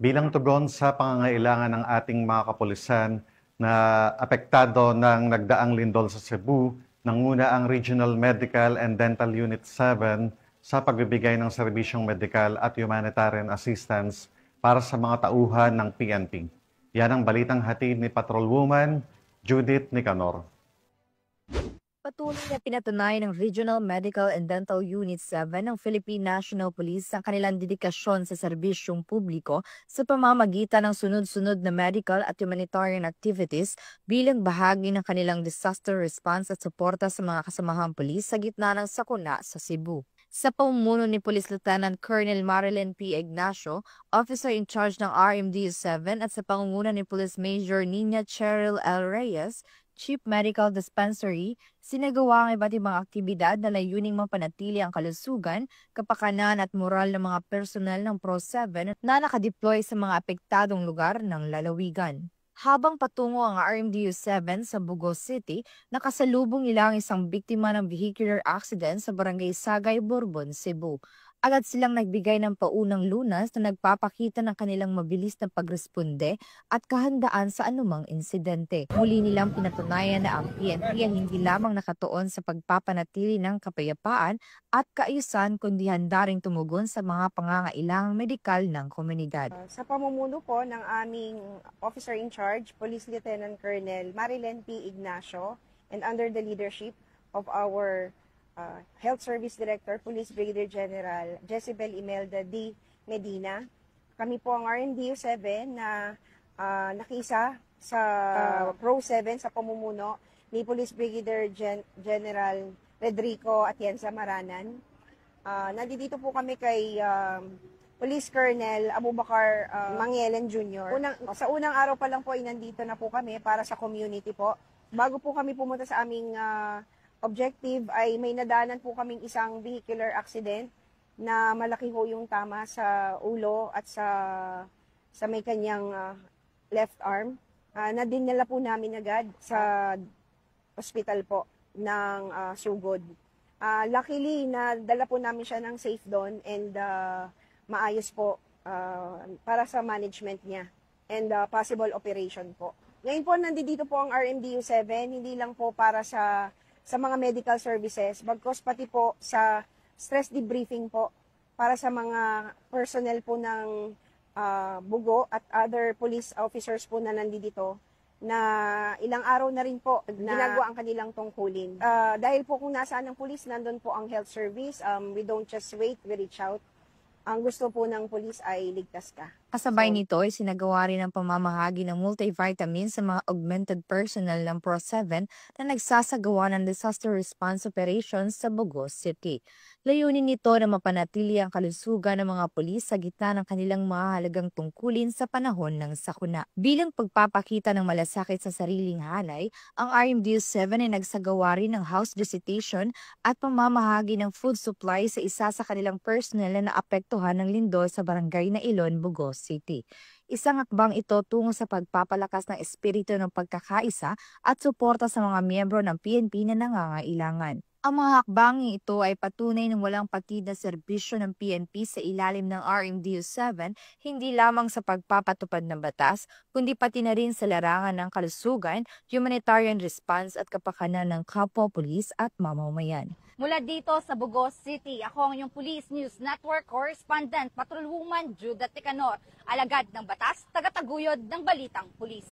bilang tugon sa pangangailangan ng ating mga kapulisan na apektado ng nagdaang lindol sa Cebu, nanguna ang Regional Medical and Dental Unit 7 sa pagbibigay ng serbisyong medikal at humanitarian assistance para sa mga tauhan ng PNP. Yan ang balitang hatid ni Patrolwoman Judith Nicanor. Patuloy na pinatunayan ng Regional Medical and Dental Unit 7 ng Philippine National Police ang kanilang dedikasyon sa serbisyong publiko sa pamamagitan ng sunod-sunod na medical at humanitarian activities bilang bahagi ng kanilang disaster response at suporta sa mga kasamahang pulis sa gitna ng sakuna sa Cebu. Sa pamumuno ni Police Lieutenant Colonel Marilyn P. Ignacio, Officer in Charge ng RMDU 7 at sa pangunguna ni Police Major Nina Cheryl L. Reyes, Chief Medical Dispensary, sinagawa ang iba't ibang aktibidad na layuning mapanatili ang kalusugan, kapakanan at moral ng mga personel ng PRO-7 na nakadeploy sa mga apektadong lugar ng lalawigan. Habang patungo ang RMDU 7 sa Bugos City, nakasalubong nila ang isang biktima ng vehicular accident sa Barangay Sagay, Bourbon, Cebu. Agad silang nagbigay ng paunang lunas na nagpapakita ng kanilang mabilis na pagresponde at kahandaan sa anumang insidente. Muli nilang pinatunayan na ang PNP ay hindi lamang nakatuon sa pagpapanatili ng kapayapaan at kaayusan kundi handa ring tumugon sa mga pangangailangang medikal ng komunidad. Sa pamumuno po ng aming Officer in Charge, Police Lieutenant Colonel Marilyn P. Ignacio, and under the leadership of our Health Service Director, Police Brigadier General Jezebel Imelda D. Medina. Kami po ang RMDU 7 na nakisa sa PRO-7 sa pamumuno ni Police Brigadier General Redrico Atienza Maranan. Nandito po kami kay Police Colonel Abubakar Mangyelen Jr. Sa unang araw pa lang po ay nandito na po kami para sa community po. Bago po kami pumunta sa aming objective ay may nadanan po kaming isang vehicular accident na malaki ho yung tama sa ulo at sa may kanyang left arm. Nadinala po namin agad sa hospital po ng Sugod. Luckily, nadala po namin siya ng safe doon and maayos po para sa management niya and possible operation po. Ngayon po, nandito po ang RMDU 7, hindi lang po para sa mga medical services, bagkos pati po sa stress debriefing po para sa mga personnel po ng Bugo at other police officers po na nandito na ilang araw na rin po ginagawa ang kanilang tungkulin. Dahil po kung nasaan ang police, nandun po ang health service, we don't just wait, we reach out. Ang gusto po ng police ay ligtas ka. Kasabay nito ay sinagawa rin ang pamamahagi ng multivitamins sa mga augmented personnel ng PRO-7 na nagsasagawa ng disaster response operations sa Bugos City. Layunin nito na mapanatili ang kalusugan ng mga pulis sa gitna ng kanilang mahalagang tungkulin sa panahon ng sakuna. Bilang pagpapakita ng malasakit sa sariling hanay, ang RMDU 7 ay nagsagawa rin ng house visitation at pamamahagi ng food supply sa isa sa kanilang personnel na naapektuhan ng lindol sa barangay na Ilon, Bugos City. Isang hakbang ito tungo sa pagpapalakas ng espiritu ng pagkakaisa at suporta sa mga miyembro ng PNP na nangangailangan. Ang mga hakbanging ito ay patunay ng walang patid na serbisyo ng PNP sa ilalim ng RMDU 7, hindi lamang sa pagpapatupad ng batas, kundi pati na rin sa larangan ng kalusugan, humanitarian response at kapakanan ng kapwa pulis at mamamayan. Mula dito sa Bugos City, ako ang inyong Police News Network Correspondent, Patrolwoman Judith Nicanor, alagad ng batas, tagataguyod ng Balitang Pulis.